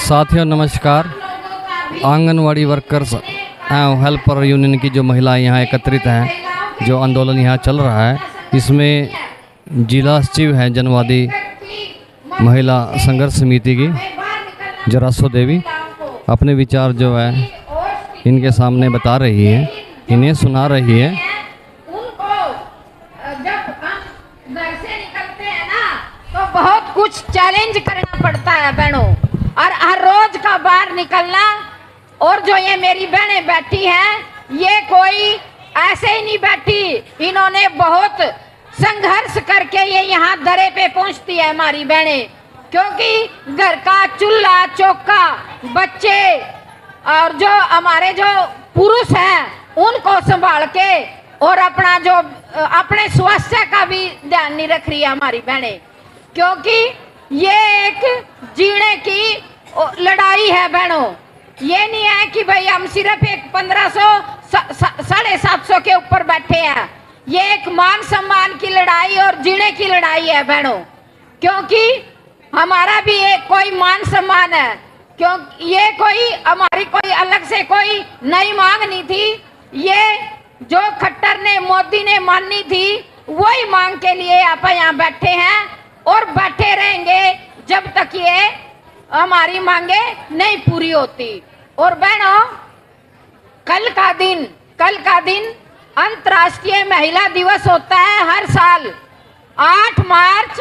साथियों नमस्कार। आंगनवाड़ी वर्कर्स एवं हेल्पर यूनियन की जो महिलाएं यहाँ एकत्रित हैं, जो आंदोलन यहाँ चल रहा है, इसमें जिला सचिव हैं जनवादी महिला संघर्ष समिति की जरासो देवी अपने विचार जो है इनके सामने बता रही है, इन्हें सुना रही है। से निकलते हैं ना तो बहुत कुछ चैलेंज करना पड़ता है बहनों, और हर रोज का बाहर निकलना। और जो ये मेरी बहनें बैठी हैं, ये कोई ऐसे ही नहीं बैठी, इन्होंने बहुत संघर्ष करके ये यहाँ दरे पे पहुँचती है हमारी बहनें, क्योंकि घर का चूल्हा चौका, बच्चे और जो हमारे जो पुरुष हैं उनको संभाल के और अपना जो अपने स्वास्थ्य का भी ध्यान नहीं रख रही है हमारी बहनें, क्योंकि ये एक जीने की लड़ाई है बहनों। ये नहीं है कि भाई हम सिर्फ एक 1500 750 के ऊपर बैठे हैं। ये एक मान सम्मान की लड़ाई और जीने की लड़ाई है बहनों, क्योंकि हमारा भी एक कोई मान सम्मान है, क्योंकि ये कोई हमारी कोई अलग से कोई नई मांग नहीं थी। ये जो खट्टर ने मोदी ने मानी थी वही मांग के लिए आप यहाँ बैठे हैं और बैठे रहेंगे जब तक ये हमारी मांगे नहीं पूरी होती। और बहनों, कल का दिन अंतर्राष्ट्रीय महिला दिवस होता है हर साल। 8 मार्च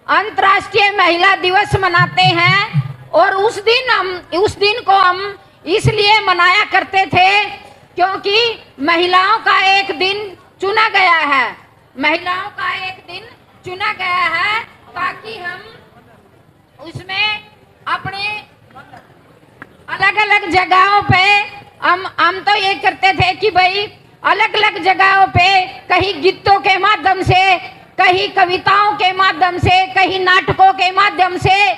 अंतर्राष्ट्रीय महिला दिवस मनाते हैं, और उस दिन को हम इसलिए मनाया करते थे क्योंकि महिलाओं का एक दिन चुना गया है, महिलाओं का एक दिन चुना गया है ताकि हम उसमें अपने अलग अलग जगहों पे हम तो ये करते थे कि भाई अलग अलग जगहों पे कहीं गीतों के माध्यम से, कहीं कविताओं के माध्यम से, कहीं नाटकों के माध्यम से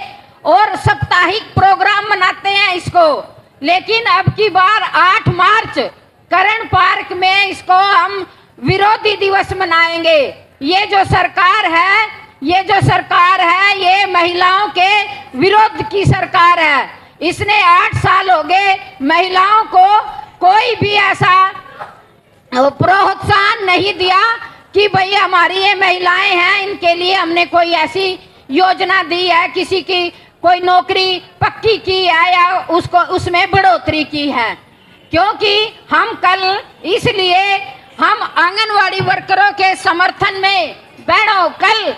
और साप्ताहिक प्रोग्राम मनाते हैं इसको। लेकिन अब की बार 8 मार्च करण पार्क में इसको हम विरोधी दिवस मनाएंगे। ये जो सरकार है ये महिलाओं के विरोध की सरकार है। इसने 8 साल हो गए महिलाओं को कोई भी ऐसा प्रोत्साहन नहीं दिया कि भाई हमारी ये महिलाएं हैं, इनके लिए हमने कोई ऐसी योजना दी है, किसी की कोई नौकरी पक्की की है या उसको उसमें बढ़ोतरी की है। क्योंकि हम कल इसलिए हम आंगनवाड़ी वर्करों के समर्थन में बहनों कल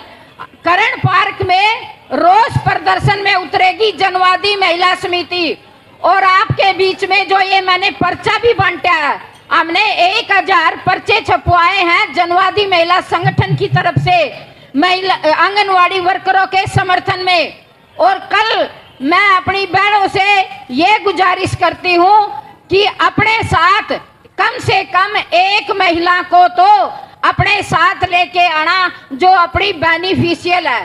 करण पार्क में रोष प्रदर्शन में उतरेगी जनवादी महिला समिति। और आपके बीच में जो ये मैंने पर्चा भी बांटा है, हमने 1000 पर्चे छपवाए हैं जनवादी महिला संगठन की तरफ से महिला आंगनवाड़ी वर्करों के समर्थन में। और कल मैं अपनी बहनों से ये गुजारिश करती हूँ कि अपने साथ कम से कम एक महिला को तो अपने साथ लेके आना जो अपनी बेनिफिशियल है,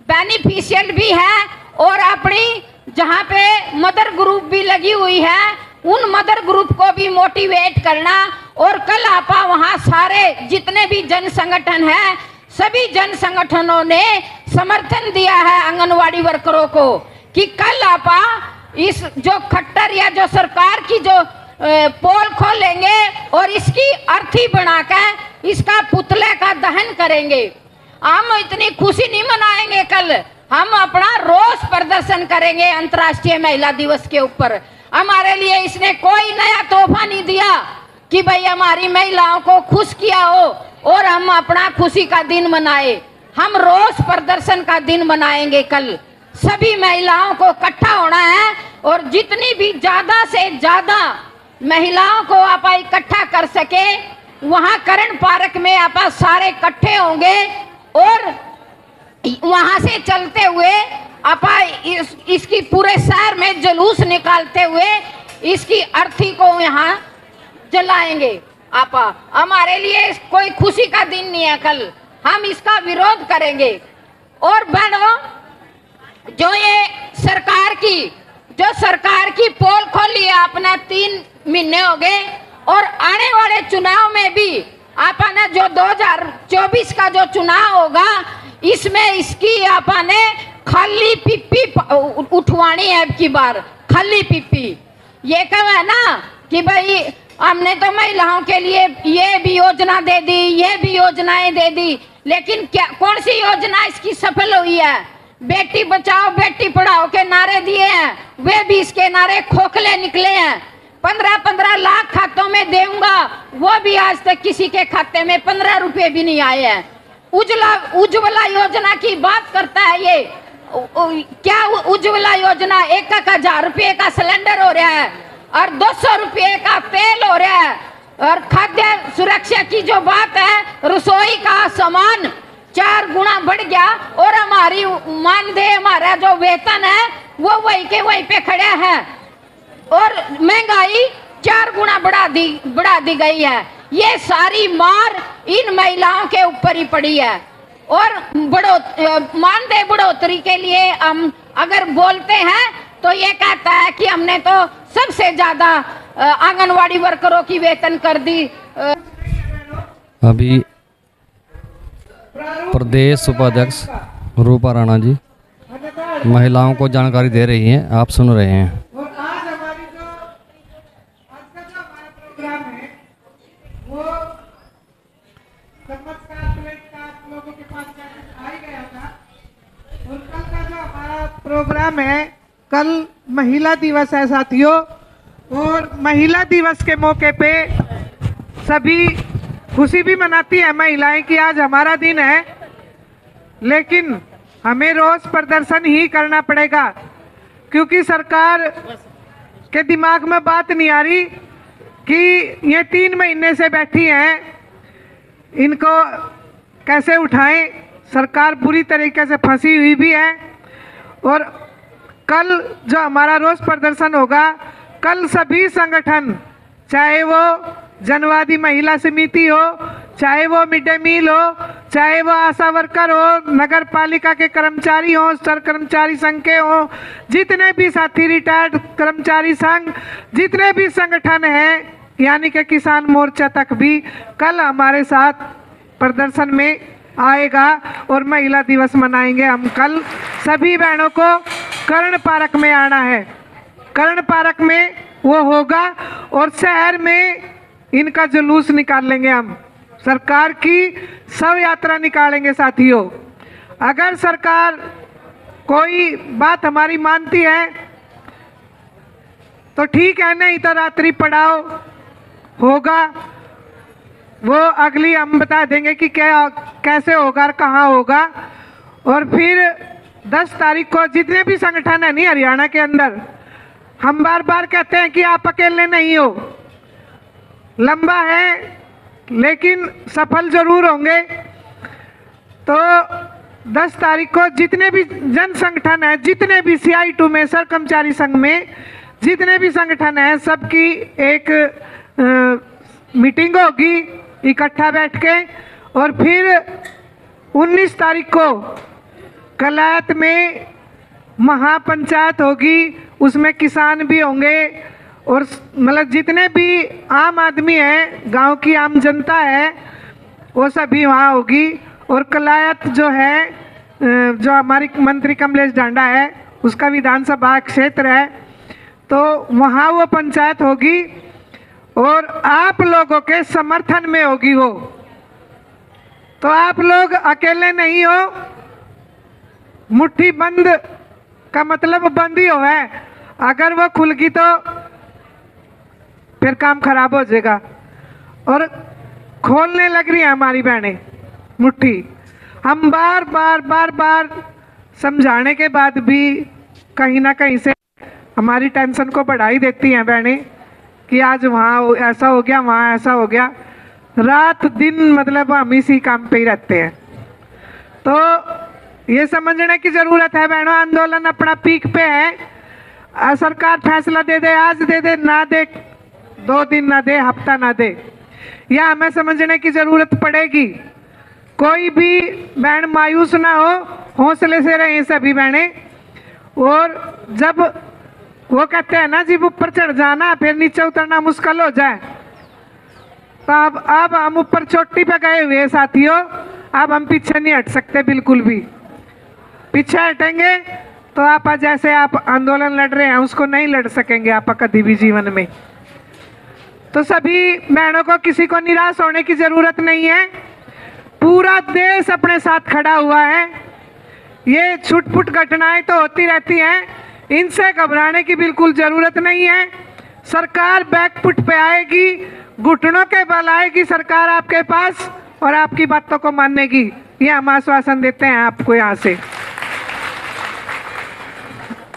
बेनिफिशियल भी है, और अपनी जहाँ पे मदर ग्रुप भी लगी हुई है उन मदर ग्रुप को भी मोटिवेट करना। और कल आपा वहाँ सारे जितने भी जन संगठन है, सभी जन संगठनों ने समर्थन दिया है आंगनवाड़ी वर्करों को कि कल आपा इस जो खट्टर या जो सरकार की जो पोल खोलेंगे और इसकी अर्थी बनाकर इसका पुतले का दहन करेंगे। हम इतनी खुशी नहीं मनाएंगे, कल हम अपना रोष प्रदर्शन करेंगे अंतर्राष्ट्रीय महिला दिवस के ऊपर। हमारे लिए इसने कोई नया तोहफा नहीं दिया कि भाई हमारी महिलाओं को खुश किया हो और हम अपना खुशी का दिन मनाए। हम रोष प्रदर्शन का दिन मनाएंगे कल। सभी महिलाओं को इकट्ठा होना है और जितनी भी ज्यादा से ज्यादा महिलाओं को आप इकट्ठा कर सके, वहां करण पार्क में आप सारे इकट्ठे होंगे और वहां से चलते हुए आप इसकी पूरे शहर में जुलूस निकालते हुए इसकी अर्थी को यहाँ जलाएंगे। आप हमारे लिए कोई खुशी का दिन नहीं है, कल हम इसका विरोध करेंगे। और बहनों, जो ये सरकार की पोल खोली है आपने 3 महीने हो गए, और आने वाले चुनाव में भी आपने जो 2024 का जो चुनाव होगा इसमें इसकी आपने खाली पिप्पी उठवानी है अब की बार, खाली पिप्पी। ये कहा है ना कि भाई हमने तो महिलाओं के लिए ये भी योजना दे दी, ये भी योजनाएं दे दी, लेकिन क्या कौन सी योजना इसकी सफल हुई है? बेटी बचाओ बेटी पढ़ाओ के नारे दिए हैं, वे भी इसके नारे खोखले निकले हैं। 15-15 लाख खातों में दूंगा, वो भी आज तक किसी के खाते में 15 रुपए भी नहीं आए हैं। उज्ज्वला योजना की बात करता है ये, क्या उज्ज्वला योजना 1,000 रुपये का सिलेंडर हो रहा है और 200 रुपये का तेल हो रहा है। और खाद्य सुरक्षा की जो बात है, रसोई का सामान 4 गुना बढ़ गया और हमारी मानदेय, हमारा जो वेतन है वो वही के वहीं पे खड़ा है और महंगाई 4 गुना बढ़ा दी गई है। ये सारी मार इन महिलाओं के ऊपर ही पड़ी है। और मानदेय बढ़ोतरी के लिए हम अगर बोलते हैं तो ये कहता है कि हमने तो सबसे ज्यादा आंगनवाड़ी वर्करों की वेतन कर दी। अभी प्रदेश उपाध्यक्ष रूपा राणा जी महिलाओं को जानकारी दे रही हैं, आप सुन रहे हैं। और आज हमारी जो आज का जो हमारा प्रोग्राम है वो चमत्कार प्लेट का आप लोगों के पास आ ही गया था। और कल का जो हमारा प्रोग्राम है, कल महिला दिवस है साथियों, और महिला दिवस के मौके पे सभी खुशी भी मनाती है महिलाएं कि आज हमारा दिन है, लेकिन हमें रोज प्रदर्शन ही करना पड़ेगा क्योंकि सरकार के दिमाग में बात नहीं आ रही कि ये 3 महीने से बैठी हैं, इनको कैसे उठाएं। सरकार बुरी तरीके से फंसी हुई भी है। और कल जो हमारा रोज प्रदर्शन होगा, कल सभी संगठन, चाहे वो जनवादी महिला समिति हो, चाहे वो मिड डे मील हो, चाहे वो आशा वर्कर हो, नगर पालिका के कर्मचारी हो, सर कर्मचारी संघ के हो, जितने भी साथी रिटायर्ड कर्मचारी संघ, जितने भी संगठन हैं, यानी कि किसान मोर्चा तक भी कल हमारे साथ प्रदर्शन में आएगा और महिला दिवस मनाएंगे हम। कल सभी बहनों को कर्ण पार्क में आना है, कर्ण पार्क में वो होगा और शहर में इनका जुलूस निकाल लेंगे हम, सरकार की शव यात्रा निकालेंगे साथियों। अगर सरकार कोई बात हमारी मानती है तो ठीक है, नहीं तो रात्रि पड़ाव होगा, वो अगली हम बता देंगे कि क्या कैसे होगा और कहाँ होगा। और फिर 10 तारीख को जितने भी संगठन है नहीं हरियाणा के अंदर, हम बार बार कहते हैं कि आप अकेले नहीं हो, लंबा है लेकिन सफल जरूर होंगे। तो 10 तारीख को जितने भी जन संगठन है, जितने भी CI2 में, सर कर्मचारी संघ में जितने भी संगठन है, सबकी एक मीटिंग होगी इकट्ठा बैठ के। और फिर 19 तारीख को कलायत में महापंचायत होगी, उसमें किसान भी होंगे और मतलब जितने भी आम आदमी हैं, गांव की आम जनता है, वो सभी वहाँ होगी। और कलायत जो है, जो हमारी मंत्री कमलेश ढांडा है, उसका विधानसभा क्षेत्र है, तो वहाँ वो पंचायत होगी और आप लोगों के समर्थन में होगी वो। तो आप लोग अकेले नहीं हो, मुट्ठी बंद का मतलब बंद ही हो है, अगर वो खुल गई तो फिर काम खराब हो जाएगा। और खोलने लग रही है हमारी बहनें मुट्ठी। हम बार बार समझाने के बाद भी कहीं ना कहीं से हमारी टेंशन को बढ़ा ही देती हैं बहनें कि आज वहाँ ऐसा हो गया, वहाँ ऐसा हो गया। रात दिन मतलब हम इसी काम पे ही रहते हैं। तो ये समझने की ज़रूरत है बहनों, आंदोलन अपना पीक पे है। सरकार फैसला दे दे, आज दे दे, ना दे 2 दिन ना दे, हफ्ता ना दे, यह हमें समझने की ज़रूरत पड़ेगी। कोई भी बहन मायूस ना हो, हौसले से रहें सभी बहनें। और जब वो कहते हैं ना, जब ऊपर चढ़ जाना फिर नीचे उतरना मुश्किल हो जाए, तो अब हम ऊपर चोटी पे गए हुए साथियों, अब हम पीछे नहीं हट सकते बिल्कुल भी। पीछे हटेंगे तो आप जैसे आप आंदोलन लड़ रहे हैं उसको नहीं लड़ सकेंगे आप कभी भी जीवन में। तो सभी बहनों को किसी को निराश होने की जरूरत नहीं है, पूरा देश अपने साथ खड़ा हुआ है। ये छुटपुट घटनाएं तो होती रहती हैं, इनसे घबराने की बिल्कुल जरूरत नहीं है। सरकार बैकफुट पे आएगी, घुटनों के बल आएगी सरकार आपके पास और आपकी बातों को मानेगी, ये हम आश्वासन देते हैं आपको। यहाँ से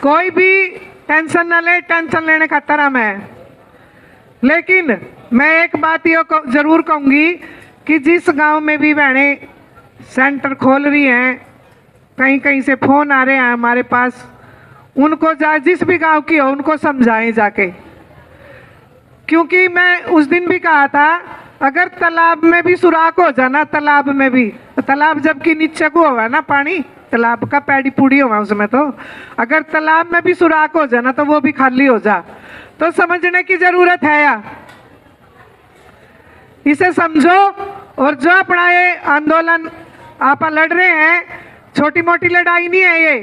कोई भी टेंशन न ले, टेंशन लेने का तरम है। लेकिन मैं एक बात ये जरूर कहूँगी कि जिस गांव में भी बहनें सेंटर खोल रही हैं, कहीं कहीं से फ़ोन आ रहे हैं हमारे पास, उनको जिस भी गांव की हो उनको समझाएं जाके। क्योंकि मैं उस दिन भी कहा था अगर तालाब में भी सुराख हो जाना, तालाब में भी, तालाब जबकि नीचे को होगा ना पानी, तालाब का पैड़ी पूड़ी होगा उसमें, तो अगर तालाब में भी सुराख हो जाना तो वो भी खाली हो जा। तो समझने की जरूरत है या इसे समझो। और जो अपना ये आंदोलन आप लड़ रहे हैं, छोटी मोटी लड़ाई नहीं है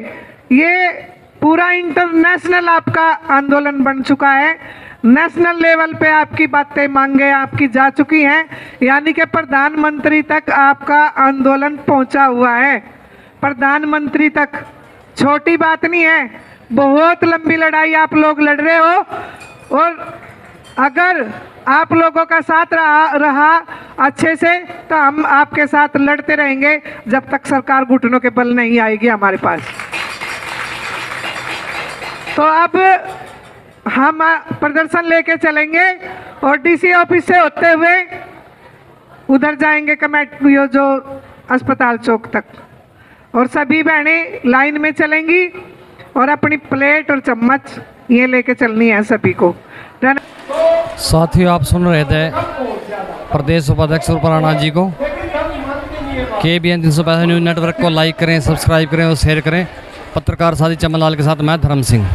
ये पूरा इंटरनेशनल आपका आंदोलन बन चुका है। नेशनल लेवल पे आपकी बातें मांगे आपकी जा चुकी हैं, यानी कि प्रधानमंत्री तक आपका आंदोलन पहुंचा हुआ है। प्रधानमंत्री तक छोटी बात नहीं है, बहुत लंबी लड़ाई आप लोग लड़ रहे हो। और अगर आप लोगों का साथ रहा अच्छे से तो हम आपके साथ लड़ते रहेंगे जब तक सरकार घुटनों के बल नहीं आएगी हमारे पास। तो अब हम प्रदर्शन लेके चलेंगे और डीसी ऑफिस से होते हुए उधर जाएंगे कमेटी जो अस्पताल चौक तक, और सभी बहनें लाइन में चलेंगी और अपनी प्लेट और चम्मच ये लेके चलनी है सभी को। साथियों, आप सुन रहे थे प्रदेश उपाध्यक्ष राणा जी को। KBN 365 न्यूज़ नेटवर्क को लाइक करें, सब्सक्राइब करें और शेयर करें। पत्रकार साथी चमन लाल के साथ मैं धर्म सिंह।